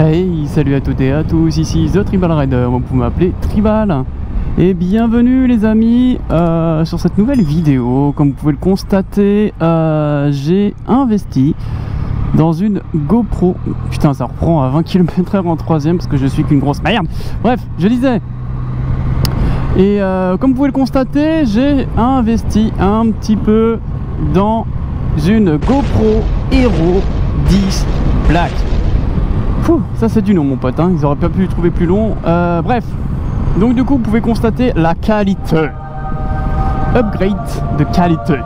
Hey, salut à toutes et à tous, ici The Tribal Rider, vous pouvez m'appeler Tribal. Et bienvenue les amis sur cette nouvelle vidéo. Comme vous pouvez le constater, j'ai investi dans une GoPro. Putain, ça reprend à 20 km/h en troisième parce que je suis qu'une grosse merde. Bref, je disais. Et comme vous pouvez le constater, j'ai investi un petit peu dans une GoPro Hero 10 Black. Pouh, ça c'est du nom mon pote, hein. Ils auraient pas pu trouver plus long. Bref, donc du coup vous pouvez constater la qualité. Upgrade de qualité.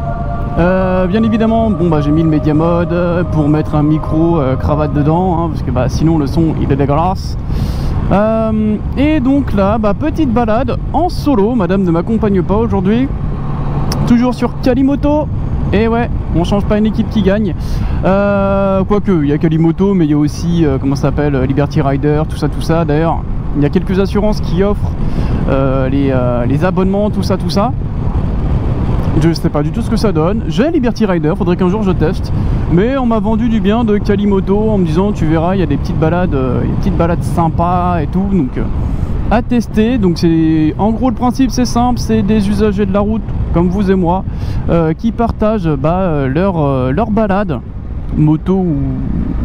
Bien évidemment, bon bah j'ai mis le Media Mode pour mettre un micro cravate dedans, hein, parce que bah sinon le son il est dégueulasse. Et donc là, bah petite balade en solo, madame ne m'accompagne pas aujourd'hui. Toujours sur Kalimoto. Et ouais, on change pas une équipe qui gagne. Quoique, il y a Kalimoto, mais il y a aussi, comment ça s'appelle, Liberty Rider, tout ça. D'ailleurs, il y a quelques assurances qui offrent les abonnements, tout ça. Je sais pas du tout ce que ça donne. J'ai Liberty Rider, faudrait qu'un jour je teste. Mais on m'a vendu du bien de Kalimoto en me disant, tu verras, il y a des petites balades, sympas et tout. Donc, à tester. Donc, c'est en gros le principe, c'est simple, c'est des usagers de la route comme vous et moi qui partagent leur balade moto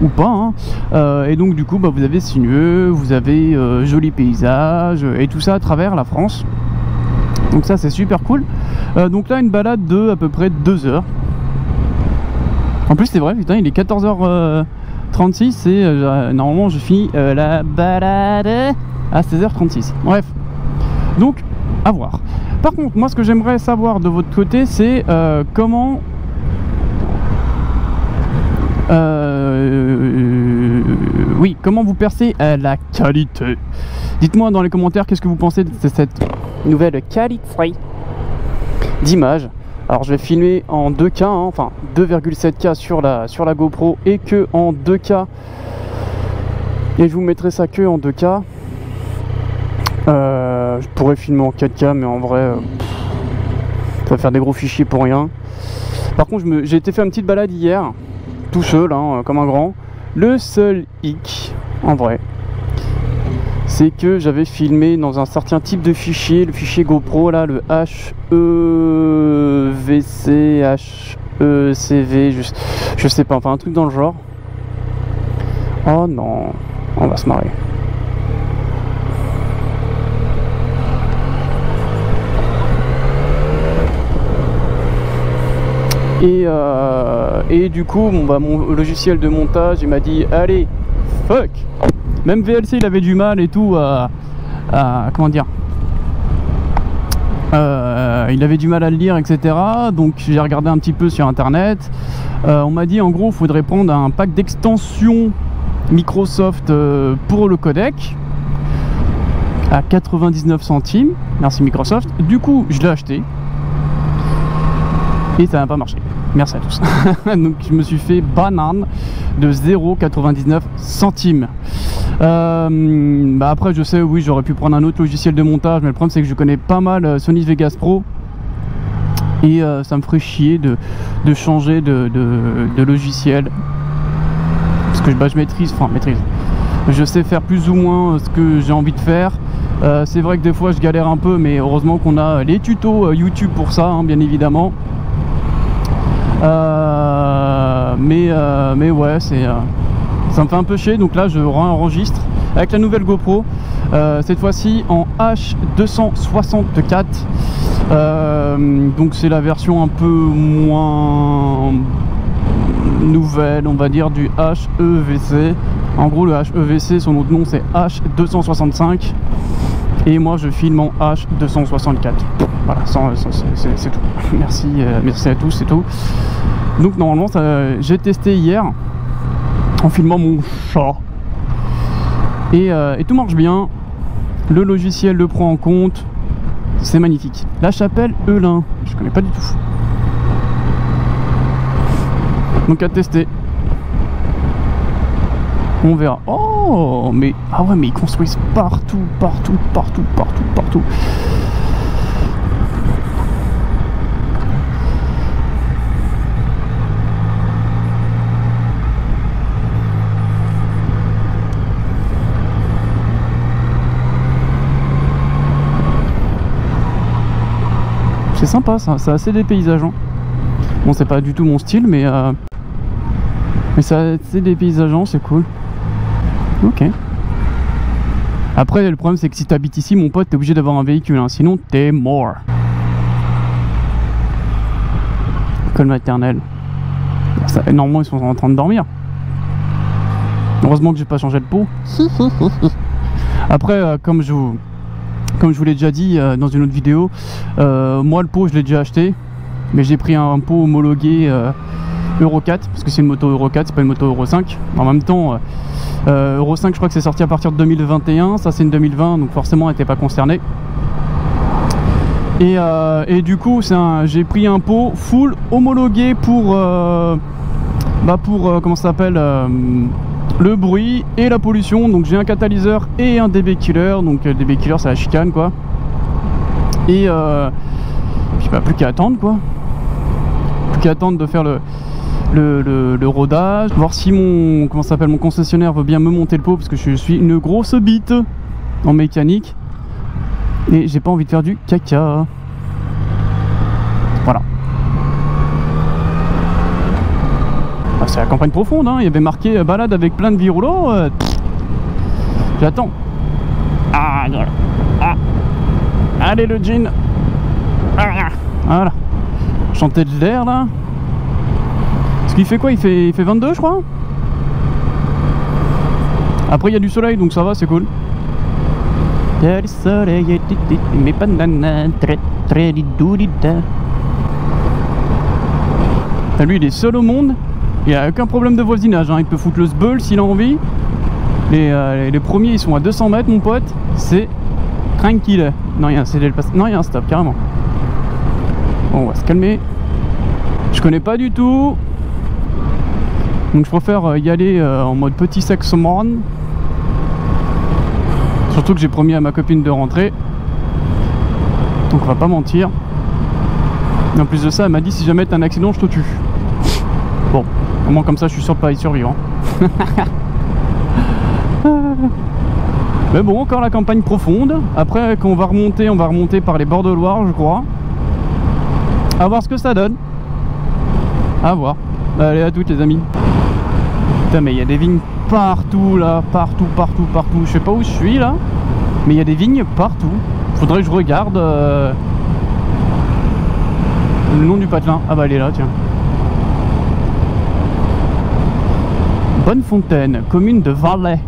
ou pas, hein. Et donc du coup bah, vous avez sinueux, vous avez jolis paysages et tout ça à travers la France. Donc ça c'est super cool. Donc là une balade de à peu près 2 heures. En plus c'est vrai, putain il est 14h36 et normalement je finis la balade à 16h36. Bref, donc à voir. Par contre, moi ce que j'aimerais savoir de votre côté, c'est comment vous percez la qualité. Dites-moi dans les commentaires qu'est-ce que vous pensez de cette nouvelle qualité d'image. Alors je vais filmer en 2K, hein, enfin 2,7K sur la GoPro et que en 2K. Et je vous mettrai ça que en 2K. Je pourrais filmer en 4K, mais en vrai, ça va faire des gros fichiers pour rien. Par contre, j'ai été faire une petite balade hier, tout seul, hein, comme un grand. Le seul hic, en vrai, c'est que j'avais filmé dans un certain type de fichier, le fichier GoPro, là, le HEVC, HECV, je sais pas, enfin un truc dans le genre. Oh non, on va se marrer. Et du coup mon logiciel de montage il m'a dit allez fuck. Même VLC il avait du mal et tout à comment dire, il avait du mal à le lire, etc. Donc j'ai regardé un petit peu sur internet. On m'a dit en gros il faudrait prendre un pack d'extension Microsoft pour le codec à 99 centimes. Merci Microsoft. Du coup je l'ai acheté et ça n'a pas marché. Merci à tous. Donc je me suis fait banane de 0,99 centimes. Bah après je sais, oui j'aurais pu prendre un autre logiciel de montage, mais le problème c'est que je connais pas mal Sony Vegas Pro et ça me ferait chier de changer de logiciel parce que je maîtrise, je sais faire plus ou moins ce que j'ai envie de faire. C'est vrai que des fois je galère un peu, mais heureusement qu'on a les tutos YouTube pour ça, hein, bien évidemment. Mais ouais, ça me fait un peu chier. Donc là je enregistre avec la nouvelle GoPro, cette fois-ci en H264. Donc c'est la version un peu moins nouvelle, on va dire, du HEVC. En gros le HEVC, son autre nom c'est H265 et moi je filme en H264. Voilà, c'est tout. Merci à tous, c'est tout. Donc normalement j'ai testé hier en filmant mon chat et tout marche bien. Le logiciel le prend en compte, c'est magnifique. La Chapelle Eulin, je connais pas du tout. Donc à tester. On verra. Oh mais ah ouais, mais ils construisent partout. C'est sympa ça, c'est assez dépaysageant. Bon, c'est pas du tout mon style, mais c'est assez dépaysageant, c'est cool. Ok. Après, le problème, c'est que si t'habites ici, mon pote, t'es obligé d'avoir un véhicule, hein, sinon t'es mort. École maternelle. Ça, normalement, ils sont en train de dormir. Heureusement que j'ai pas changé de pot. Après, comme je vous l'ai déjà dit dans une autre vidéo, moi le pot je l'ai déjà acheté, mais j'ai pris un pot homologué Euro 4 parce que c'est une moto Euro 4, c'est pas une moto Euro 5. En même temps, Euro 5 je crois que c'est sorti à partir de 2021, ça c'est une 2020, donc forcément elle n'était pas concernée. Et du coup j'ai pris un pot full homologué pour comment ça s'appelle, le bruit et la pollution. Donc j'ai un catalyseur et un DB killer. Donc DB killer c'est la chicane quoi. Et puis bah, plus qu'à attendre quoi. Plus qu'à attendre de faire le rodage, voir si mon concessionnaire veut bien me monter le pot, parce que je suis une grosse bite en mécanique et j'ai pas envie de faire du caca. Voilà. Ah, c'est la campagne profonde, hein. Il y avait marqué balade avec plein de viroulots. J'attends. Ah, allez le jean. Voilà. Chanter de l'air là. Parce qu'il fait quoi, il fait 22 je crois. Après il y a du soleil donc ça va, c'est cool. Il y a du soleil, mes bananes, très doudida. Lui il est seul au monde. Il a aucun problème de voisinage, hein. Il peut foutre le sbeul s'il a envie. Les premiers ils sont à 200 mètres mon pote. C'est tranquille. Non il y a un CD, non il y a un stop carrément. Bon, on va se calmer. Je connais pas du tout. Donc je préfère y aller en mode petit sexe morne. Surtout que j'ai promis à ma copine de rentrer. Donc on va pas mentir. Et en plus de ça elle m'a dit si jamais t'as un accident je te tue. Bon, au moins comme ça je suis sûr de pas y survivre. Mais bon, encore la campagne profonde. Après quand on va remonter par les bords de Loire je crois. À voir ce que ça donne. À voir. Allez à toutes les amis. Putain mais il y a des vignes partout là. Partout. Je sais pas où je suis là. Mais il y a des vignes partout. Faudrait que je regarde le nom du patelin. Ah bah elle est là tiens. Bonnefontaine, commune de Valais.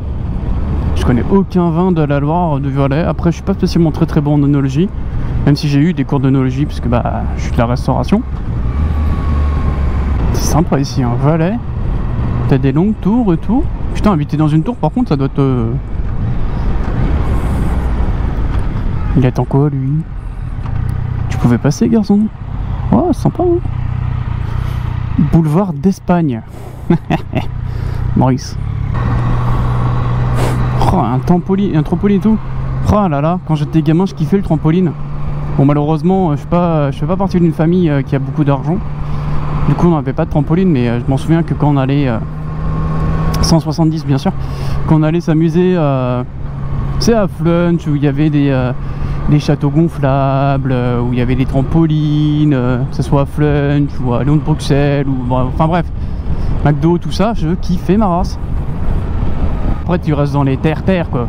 Je connais aucun vin de la Loire de Valais. Après je suis pas spécialement très bon en œnologie. Même si j'ai eu des cours d'œnologie puisque bah je suis de la restauration. C'est sympa ici, hein, Valais. T'as des longues tours et tout. Putain, habiter dans une tour par contre ça doit te... Il attend quoi lui? Tu pouvais passer garçon? Oh sympa hein. Boulevard d'Espagne. Maurice. Oh, un trampoline et tout. Oh là là, quand j'étais gamin je kiffais le trampoline. Bon malheureusement je fais pas partie d'une famille qui a beaucoup d'argent. Du coup on n'avait pas de trampoline, mais je m'en souviens que quand on allait 170 bien sûr, quand on allait s'amuser c'est à Flunch où il y avait des châteaux gonflables, où il y avait des trampolines, que ce soit à Flunch ou à Lyon de Bruxelles ou enfin bref, McDo, tout ça, je kiffais ma race. Après tu restes dans les terres quoi.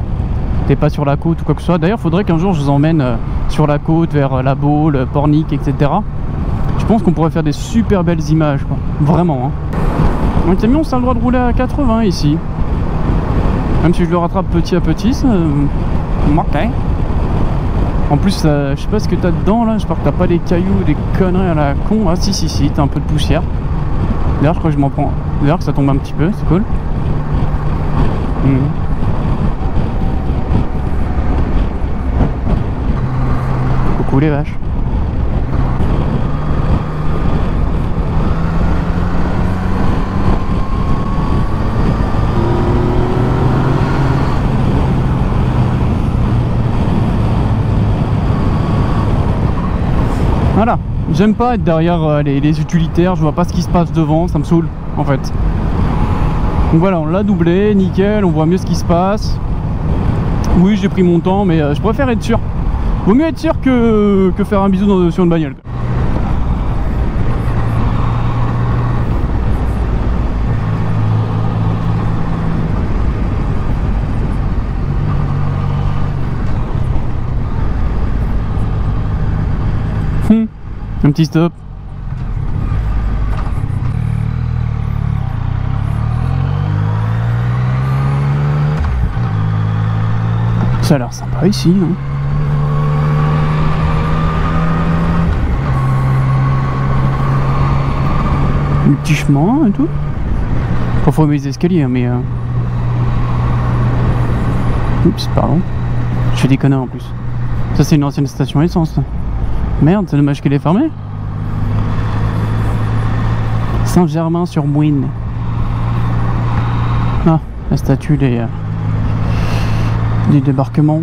T'es pas sur la côte ou quoi que ce soit. D'ailleurs faudrait qu'un jour je vous emmène sur la côte vers La Baule, Pornic, etc. Je pense qu'on pourrait faire des super belles images quoi. Vraiment hein. Un camion ça a le droit de rouler à 80 ici. Même si je le rattrape petit à petit, ça... Ok. En plus je sais pas ce que t'as dedans là. J'espère que t'as pas des cailloux ou des conneries à la con. Ah si, t'as un peu de poussière. D'ailleurs je crois que je m'en prends. D'ailleurs que ça tombe un petit peu, c'est cool. Coucou les vaches. Voilà, j'aime pas être derrière les utilitaires, je vois pas ce qui se passe devant, ça me saoule en fait. Donc voilà, on l'a doublé, nickel, on voit mieux ce qui se passe. Oui j'ai pris mon temps mais je préfère être sûr. Vaut mieux être sûr que faire un bisou sur une bagnole. Un petit stop. Ça a l'air sympa ici, hein. Un petit chemin et tout. Pas faut aimer les escaliers, mais oups, pardon. Je fais des connards en plus. Ça c'est une ancienne station essence. Merde, c'est dommage qu'elle est fermée. Saint-Germain-sur-Mouine. Ah, la statue des débarquements.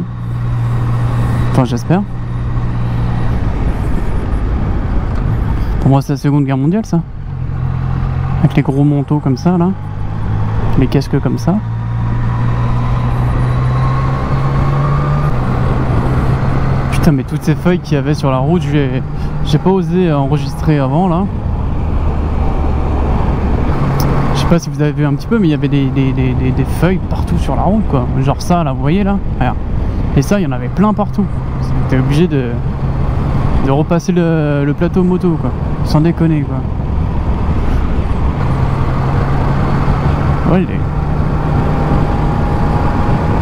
Enfin, j'espère. Pour moi, c'est la Seconde Guerre mondiale, ça. Avec les gros manteaux comme ça, là. Les casques comme ça. Putain, mais toutes ces feuilles qu'il y avait sur la route, j'ai pas osé enregistrer avant, là. Je sais pas si vous avez vu un petit peu, mais il y avait des feuilles partout sur la route, quoi. Genre ça, là, vous voyez, là. Regarde. Et ça, il y en avait plein partout. T'es obligé de repasser le plateau moto, quoi. Sans déconner, quoi. Ouais,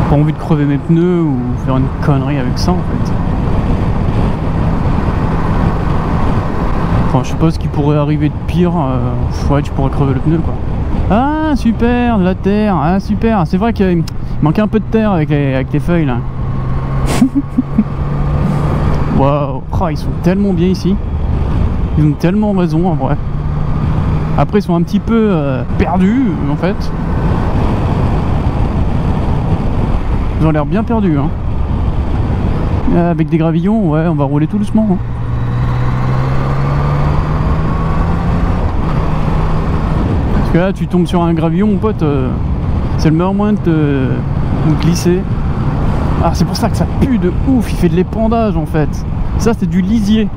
pas envie de crever mes pneus ou faire une connerie avec ça, en fait. Enfin, je sais pas ce qui pourrait arriver de pire. Ouais, tu pourrais crever le pneu, quoi. Ah, super, de la terre. Ah, super. C'est vrai qu'il manquait un peu de terre avec les feuilles, là. Waouh. Oh, ils sont tellement bien ici. Ils ont tellement raison, en vrai. Après, ils sont un petit peu perdus, en fait. Ils ont l'air bien perdus, hein. Avec des gravillons, ouais, on va rouler tout doucement, hein. Parce que là, tu tombes sur un gravillon, mon pote, c'est le meilleur moyen de glisser. Ah, c'est pour ça que ça pue de ouf, il fait de l'épandage, en fait. Ça, c'est du lisier.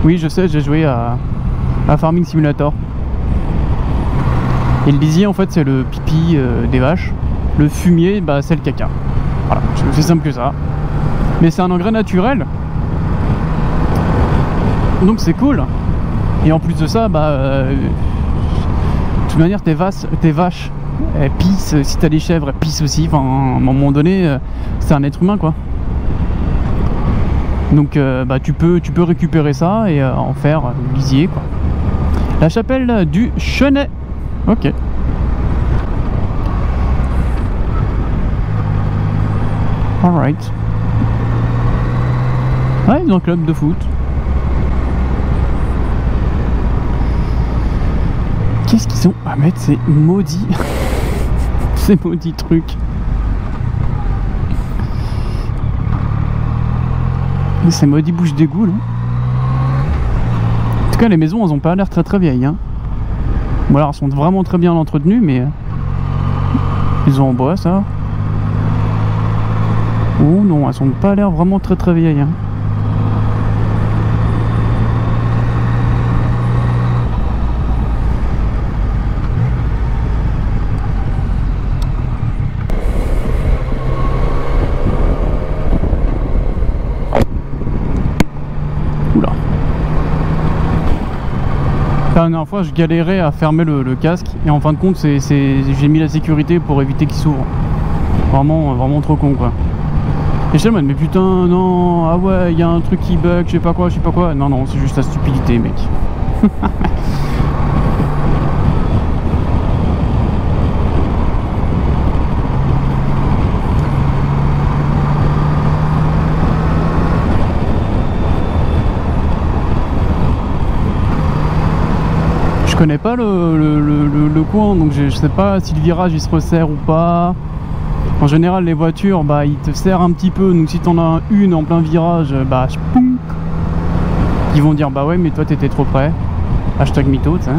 Oui, je sais, j'ai joué à Farming Simulator. Et le lisier, en fait, c'est le pipi des vaches. Le fumier, bah, c'est le caca. Voilà, c'est aussi simple que ça. Mais c'est un engrais naturel. Donc c'est cool. Et en plus de ça, bah, de toute manière, tes vaches, elles pissent. Si t'as des chèvres, elles pissent aussi. Enfin, à un moment donné, c'est un être humain, quoi. Donc, bah, tu peux récupérer ça et en faire du lisier, quoi. La chapelle du Chenet. Ok. Alright. Ouais, ils ont un club de foot. Qu'est-ce qu'ils ont à mettre ces maudits ces maudits trucs. Ces maudits bouches d'égout, là. En tout cas, les maisons, elles ont pas l'air très très vieilles, hein. Bon, alors, elles sont vraiment très bien entretenues, mais ils ont en bois, ça. Oh non, elles ont pas l'air vraiment très très vieilles, hein. Oula. La dernière fois, je galérais à fermer le casque et en fin de compte, j'ai mis la sécurité pour éviter qu'il s'ouvre. Vraiment, vraiment trop con, quoi. Et je suis en mode, mais putain, non, ah ouais, il y a un truc qui bug, je sais pas quoi. Non, non, c'est juste la stupidité, mec. Je connais pas le coin, donc je sais pas si le virage il se resserre ou pas. En général, les voitures, bah, ils te serrent un petit peu. Donc si t'en as une en plein virage, bah, spounk, ils vont dire, bah ouais, mais toi t'étais trop près. Hashtag mytho, tu sais.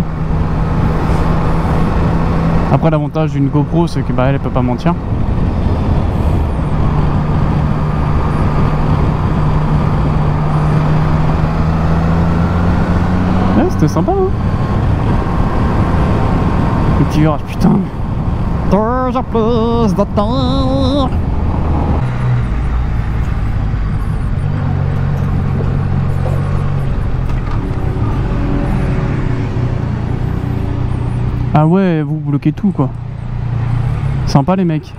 Après, l'avantage d'une GoPro, c'est que bah, elle peut pas mentir. Ouais, c'était sympa, hein. Le petit virage, putain. Toujours plus de temps. Ah ouais, vous bloquez tout quoi. Sympa les mecs.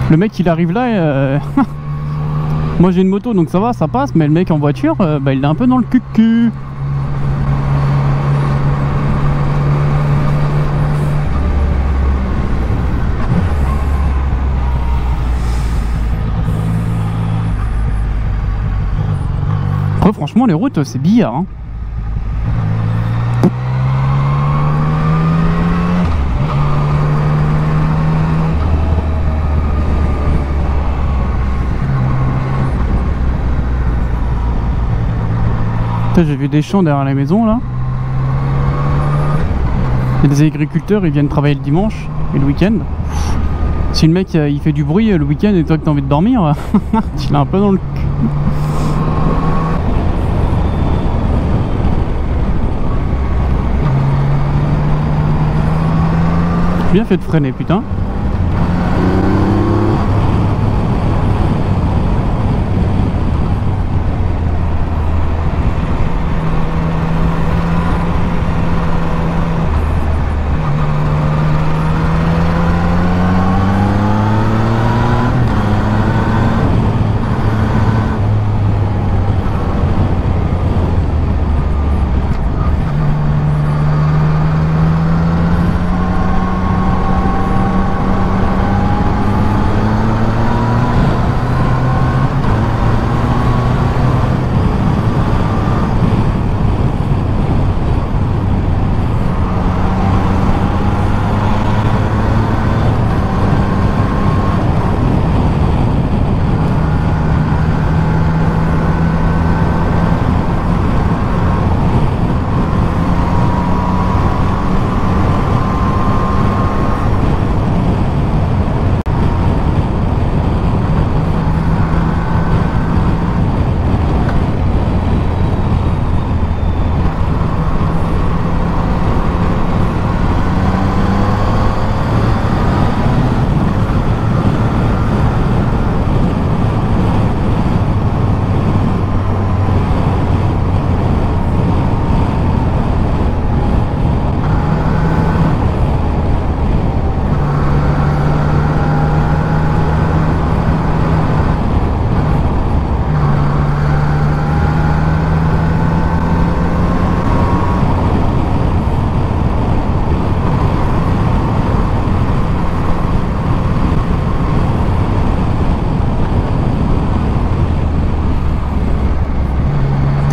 Le mec il arrive là moi j'ai une moto donc ça va, ça passe, mais le mec en voiture, bah, il est un peu dans le cul. Après franchement les routes c'est billard hein. J'ai vu des champs derrière la maison là. Il y a des agriculteurs, ils viennent travailler le dimanche et le week-end. Si le mec il fait du bruit le week-end et toi que t'as envie de dormir, tu l'as un peu dans le cul. Bien fait de freiner putain.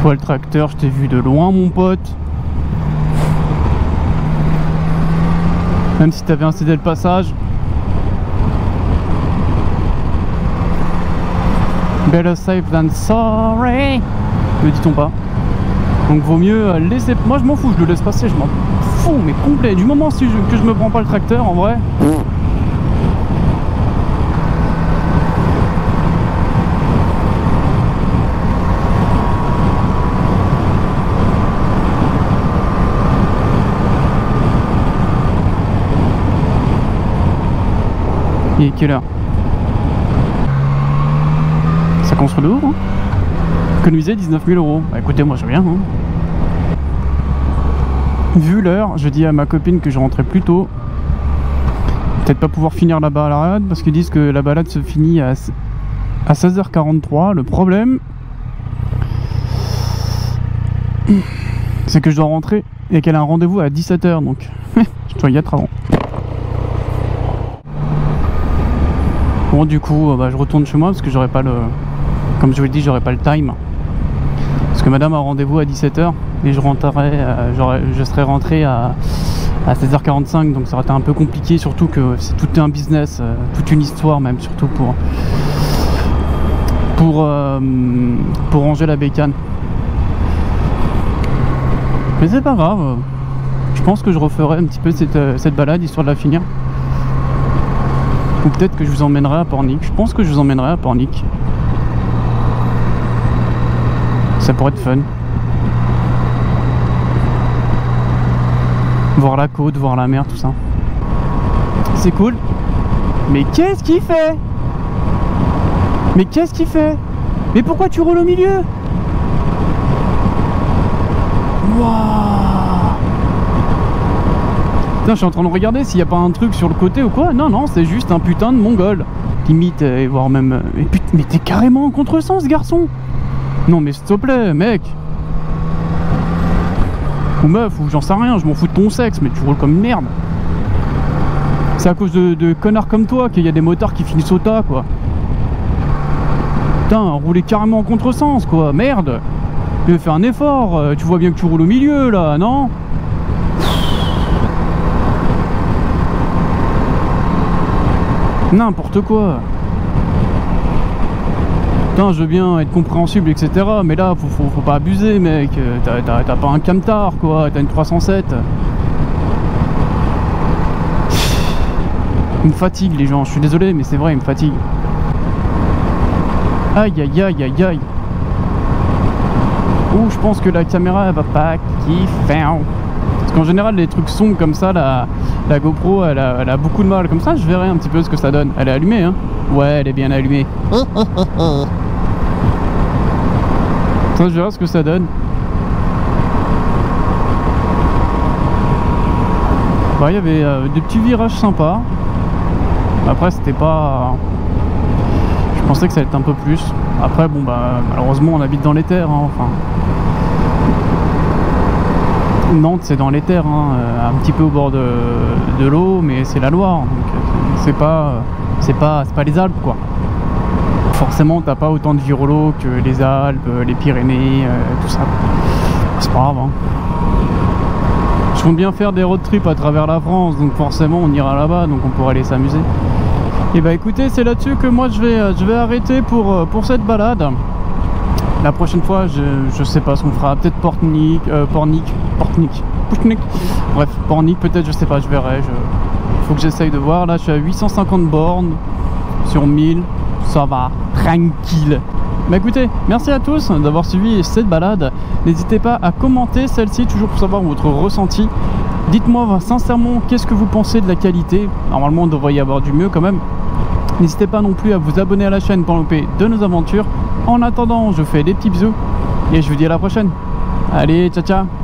Toi le tracteur, je t'ai vu de loin mon pote. Même si t'avais incédé le passage. Better safe than sorry, me dit-on pas. Donc vaut mieux laisser... Moi je m'en fous, je le laisse passer, je m'en fous, mais complet. Du moment que je me prends pas le tracteur, en vrai... Il est quelle heure? Ça construit de ouf hein. Économiser 19 000 €. Bah écoutez, moi je viens hein. Vu l'heure, je dis à ma copine que je rentrais plus tôt. Peut-être pas pouvoir finir la balade parce qu'ils disent que la balade se finit à 16h43. Le problème, c'est que je dois rentrer et qu'elle a un rendez-vous à 17h, donc je dois y être avant. Bon du coup bah, je retourne chez moi parce que j'aurais pas le... Comme je vous l'ai dit, j'aurais pas le time. Parce que madame a rendez-vous à 17h et je rentrerai, je serai rentré à 16h45, donc ça aurait été un peu compliqué, surtout que c'est tout un business, toute une histoire même, surtout pour ranger la bécane. Mais c'est pas grave, je pense que je referai un petit peu cette balade histoire de la finir. Ou peut-être que je vous emmènerai à Pornic. Je pense que je vous emmènerai à Pornic. Ça pourrait être fun. Voir la côte, voir la mer, tout ça. C'est cool. Mais qu'est-ce qu'il fait? Mais qu'est-ce qu'il fait? Mais pourquoi tu roules au milieu? Wouah. Putain, je suis en train de regarder s'il n'y a pas un truc sur le côté ou quoi. Non, non, c'est juste un putain de mongol. Limite, voire même... Mais t'es carrément en contresens, garçon. Non, mais s'il te plaît, mec. Ou meuf, ou j'en sais rien, je m'en fous de ton sexe, mais tu roules comme une merde. C'est à cause de connards comme toi qu'il y a des motards qui finissent au tas, quoi. Putain, rouler carrément en contresens, quoi, merde. Tu veux faire un effort, tu vois bien que tu roules au milieu, là, non? N'importe quoi. Putain, je veux bien être compréhensible, etc. Mais là, faut pas abuser, mec. T'as pas un camtar, quoi. T'as une 307. Ils me fatiguent, les gens. Je suis désolé, mais c'est vrai, ils me fatiguent. Aïe, aïe, aïe, aïe, aïe. Ouh, je pense que la caméra, elle va pas kiffer. Parce qu'en général, les trucs sombres comme ça, la GoPro, elle a beaucoup de mal. Comme ça, je verrai un petit peu ce que ça donne. Elle est allumée, hein? Ouais, elle est bien allumée. Ça, je verrai ce que ça donne. Bah, il y avait des petits virages sympas. Après, c'était pas... Je pensais que ça allait être un peu plus. Après, bon, bah, malheureusement, on habite dans les terres, hein, enfin... Nantes, c'est dans les terres, hein, un petit peu au bord de l'eau, mais c'est la Loire, donc c'est pas les Alpes, quoi. Forcément, t'as pas autant de virolo que les Alpes, les Pyrénées, tout ça. C'est pas grave, hein. Je compte bien faire des road trips à travers la France, donc forcément on ira là-bas, donc on pourra aller s'amuser. Et bah écoutez, c'est là-dessus que moi je vais arrêter pour cette balade. La prochaine fois, je sais pas ce qu'on fera, peut-être Portnik, bref, Portnik peut-être, je sais pas, je verrai. Faut que j'essaye de voir. Là, je suis à 850 bornes sur 1000, ça va, tranquille. Bah écoutez, merci à tous d'avoir suivi cette balade. N'hésitez pas à commenter celle-ci, toujours pour savoir votre ressenti. Dites-moi sincèrement qu'est-ce que vous pensez de la qualité. Normalement, on devrait y avoir du mieux quand même. N'hésitez pas non plus à vous abonner à la chaîne pour louper de nos aventures. En attendant, je fais des petits bisous et je vous dis à la prochaine. Allez, ciao ciao.